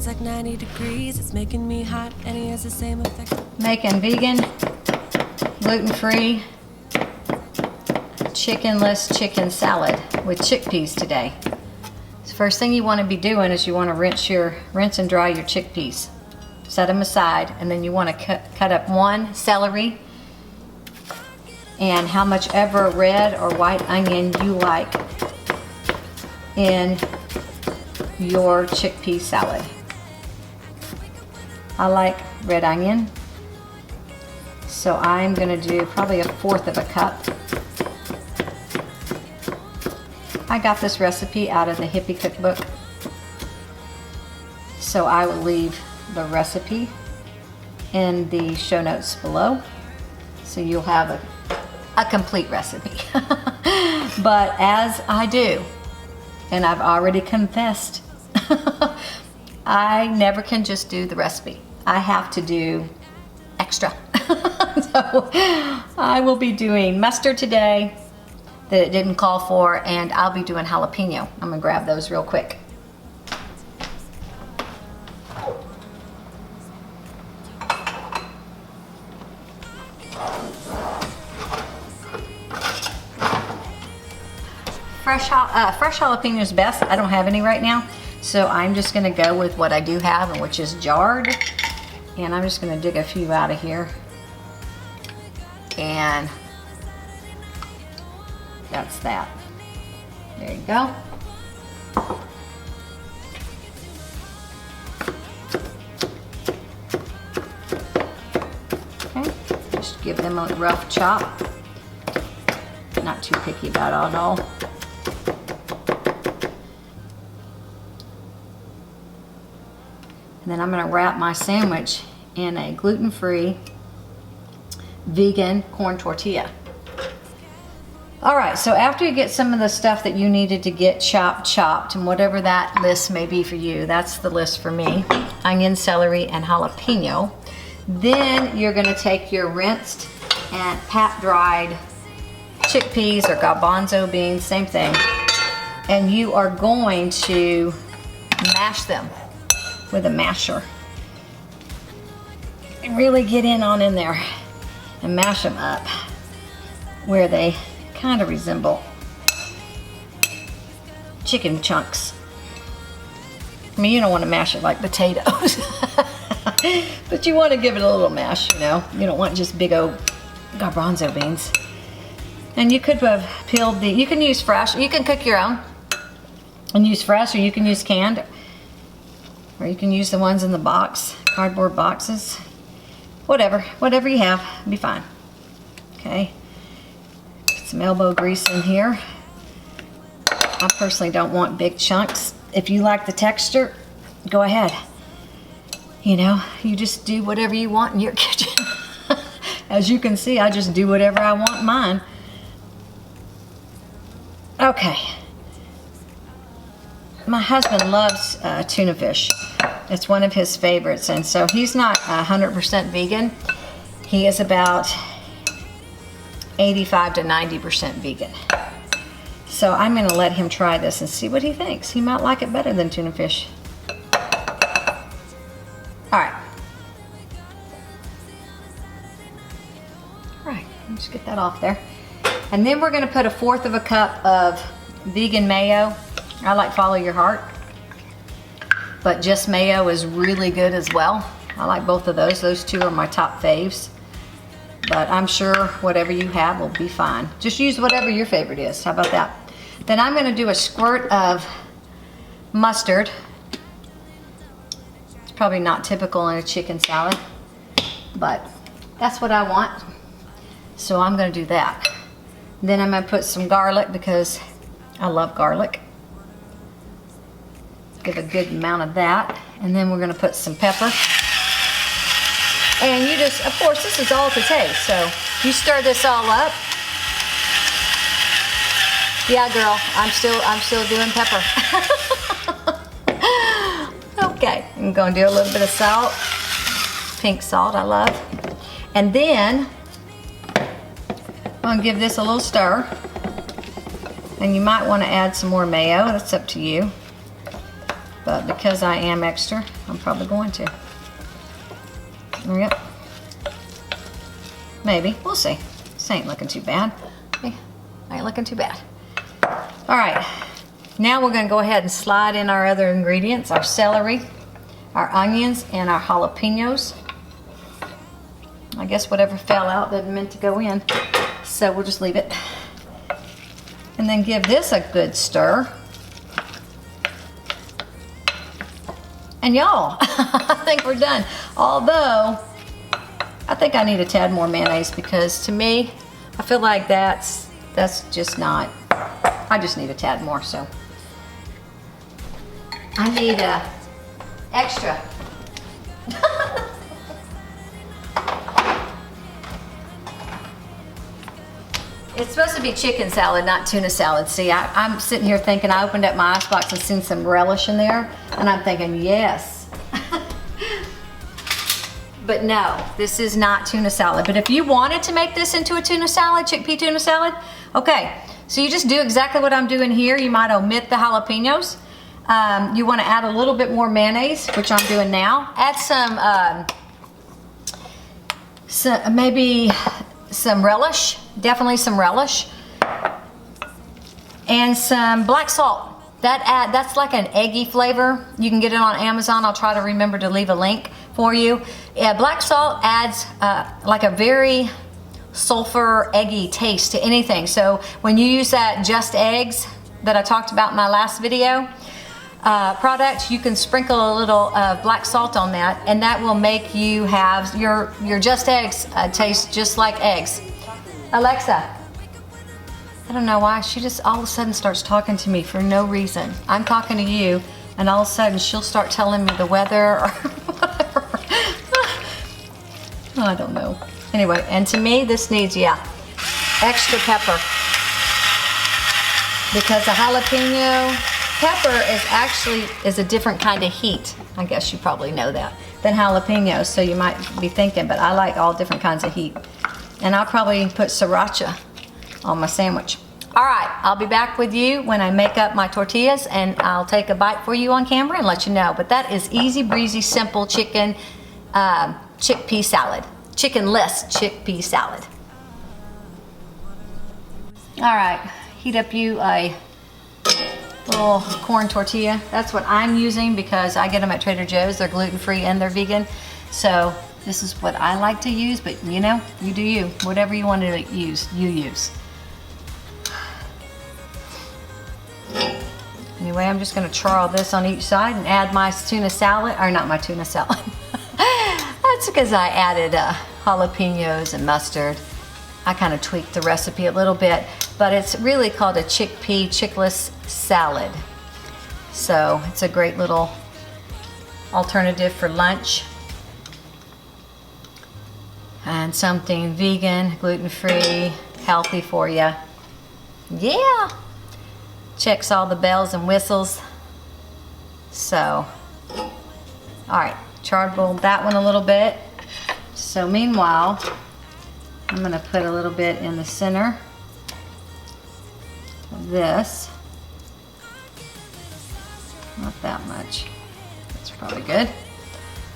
like 90 degrees. It's making me hot and he has the same effect. Making vegan, gluten-free, chickenless chicken salad with chickpeas today. So first thing you want to be doing is you want to rinse and dry your chickpeas. Set them aside, and then you want to cut up one celery and how much ever red or white onion you like in your chickpea salad. I like red onion, so I'm going to do probably 1/4 of a cup. I got this recipe out of the Hippie Cookbook, so I will leave the recipe in the show notes below, so you'll have a complete recipe. But as I do, and I've already confessed, I never can just do the recipe. I have to do extra. So I will be doing mustard today that it didn't call for, and I'll be doing jalapeno. I'm gonna grab those real quick. Fresh jalapeno is best. I don't have any right now, so I'm just gonna go with what I do have, and which is jarred. And I'm just gonna dig a few out of here. And that's that. There you go. Okay, just give them a rough chop. Not too picky about it at all. And then I'm gonna wrap my sandwich in a gluten-free vegan corn tortilla. All right, so after you get some of the stuff that you needed to get chopped, and whatever that list may be for you, that's the list for me: onion, celery, and jalapeno. Then you're gonna take your rinsed and pat-dried chickpeas or garbanzo beans, same thing, and you are going to mash them with a masher. And really get in there and mash them up where they kind of resemble chicken chunks. I mean, you don't want to mash it like potatoes, but you want to give it a little mash, you know. You don't want just big old garbanzo beans. And you could have peeled you can use fresh, you can cook your own and use fresh, or you can use canned, or you can use the ones in the box, cardboard boxes. Whatever you have, be fine. Okay, put some elbow grease in here. I personally don't want big chunks. If you like the texture, go ahead. You know, you just do whatever you want in your kitchen. As you can see, I just do whatever I want in mine. Okay. My husband loves tuna fish. It's one of his favorites, and so he's not 100% vegan. He is about 85 to 90% vegan. So I'm gonna let him try this and see what he thinks. He might like it better than tuna fish. All right. All right, just get that off there. And then we're gonna put 1/4 of a cup of vegan mayo. I like Follow Your Heart, but just mayo is really good as well. I like both of those. Those two are my top faves. But I'm sure whatever you have will be fine. Just use whatever your favorite is. How about that? Then I'm gonna do a squirt of mustard. It's probably not typical in a chicken salad, but that's what I want. So I'm gonna do that. Then I'm gonna put some garlic because I love garlic. Give a good amount of that. And then we're gonna put some pepper. And you just, of course, this is all to taste. So you stir this all up. Yeah, girl, I'm still doing pepper. Okay, I'm gonna do a little bit of salt. Pink salt, I love. And then I'm gonna give this a little stir. And you might want to add some more mayo, that's up to you. but because I am extra, I'm probably going to. Yep. Maybe, we'll see. This ain't looking too bad. Ain't looking too bad. All right, now we're gonna go ahead and slide in our other ingredients, our celery, our onions, and our jalapenos. I guess whatever fell out didn't meant to go in, so we'll just leave it. And then give this a good stir. And y'all, I think we're done. Although, I think I need a tad more mayonnaise because to me, I feel like that's just not, I just need a tad more, so. I need extra. It's supposed to be chicken salad, not tuna salad. See, I'm sitting here thinking, I opened up my icebox and seen some relish in there, and I'm thinking, yes. But no, this is not tuna salad. But if you wanted to make this into a tuna salad, chickpea tuna salad, okay. So you just do exactly what I'm doing here. You might omit the jalapenos. You want to add a little bit more mayonnaise, which I'm doing now. Add some, maybe some relish, definitely some relish, and some black salt. That's like an eggy flavor. You can get it on Amazon. I'll try to remember to leave a link for you. Yeah, black salt adds like a very sulfur eggy taste to anything. So when you use that Just Eggs that I talked about in my last video product, you can sprinkle a little black salt on that, and that will make you have your Just Eggs taste just like eggs. Alexa, I don't know why she just all of a sudden starts talking to me for no reason. I'm talking to you, and all of a sudden she'll start telling me the weather or whatever. I don't know. Anyway, and to me this needs, yeah, extra pepper, because the jalapeno pepper is a different kind of heat. I guess you probably know that, than jalapenos, so you might be thinking, but I like all different kinds of heat. And I'll probably put sriracha on my sandwich. All right, I'll be back with you when I make up my tortillas, and I'll take a bite for you on camera and let you know. But that is easy breezy, simple chicken chickpea salad. Chickenless chickpea salad. All right, heat up you a little corn tortilla. That's what I'm using because I get them at Trader Joe's. They're gluten-free and they're vegan. So this is what I like to use, but you know, you do you. Whatever you want to use, you use. Anyway, I'm just gonna char all this on each side and add my tuna salad, or not my tuna salad. That's because I added jalapenos and mustard. I kind of tweaked the recipe a little bit, but it's really called a chickless salad. So it's a great little alternative for lunch. And something vegan, gluten-free, healthy for you. Yeah, checks all the bells and whistles. So, all right, charcoaled that one a little bit. So meanwhile, I'm gonna put a little bit in the center of this. Not that much. That's probably good.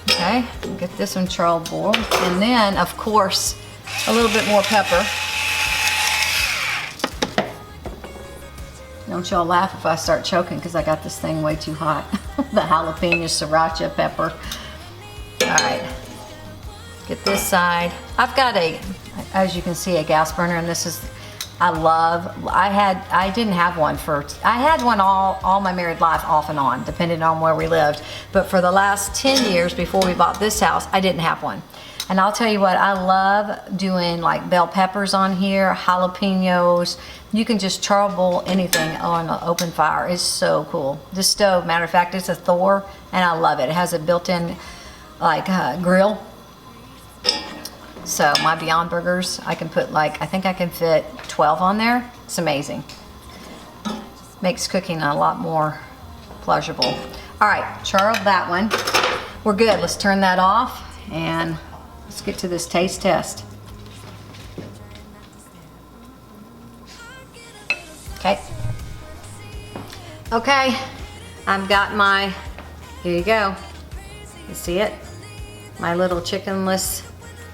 Okay, get this one charcoaled, and then of course a little bit more pepper. Don't y'all laugh if I start choking because I got this thing way too hot. The jalapeno sriracha pepper. All right, get this side. I've got as you can see, a gas burner, and this is, I didn't have one I had one all my married life off and on, depending on where we lived. But for the last 10 years before we bought this house, I didn't have one. And I'll tell you what, I love doing like bell peppers on here, jalapenos. You can just charcoal anything on an open fire. It's so cool. This stove, matter of fact, it's a Thor, and I love it. It has a built-in like grill. So my Beyond Burgers, I can put I think I can fit 12 on there. It's amazing. Makes cooking a lot more pleasurable. All right, charred that one. We're good. Let's turn that off and let's get to this taste test. Okay. Okay, I've got my here you go. You see it? My little chickenless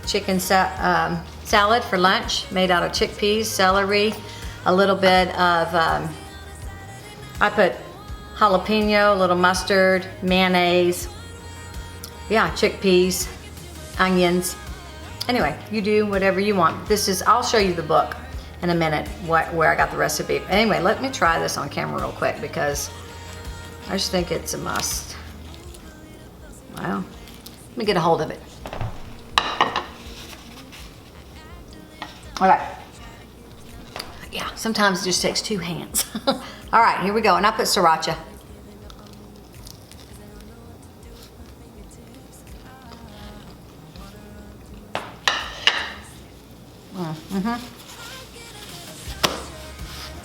chicken salad for lunch, made out of chickpeas, celery, a little bit of, I put jalapeno, a little mustard, mayonnaise, yeah, chickpeas, onions. Anyway, you do whatever you want. This is, I'll show you the book in a minute where I got the recipe. Anyway, let me try this on camera real quick because I just think it's a must. Wow. Let me get a hold of it. All right. Yeah, sometimes it just takes two hands. All right, here we go. And I put sriracha.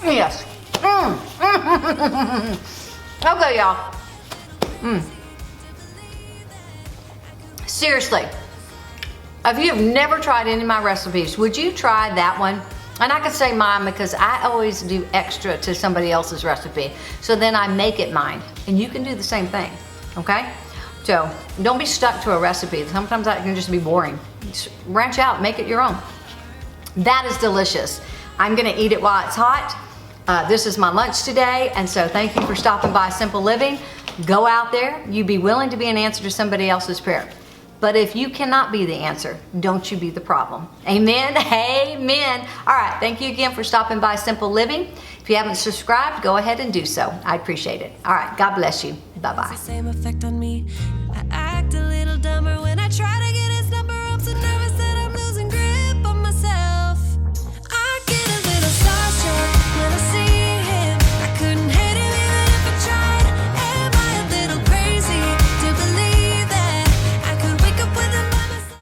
Yes. Okay, y'all. Seriously, if you've never tried any of my recipes, would you try that one? And I could say mine because I always do extra to somebody else's recipe. So then I make it mine. And you can do the same thing, okay? So don't be stuck to a recipe. Sometimes that can just be boring. Just branch out, make it your own. That is delicious. I'm gonna eat it while it's hot. This is my lunch today, and so thank you for stopping by Simple Living. Go out there, you be willing to be an answer to somebody else's prayer. But if you cannot be the answer, don't you be the problem. Amen, amen. All right, thank you again for stopping by Simple Living. If you haven't subscribed, go ahead and do so. I appreciate it. All right, God bless you. Bye-bye. Same effect on me.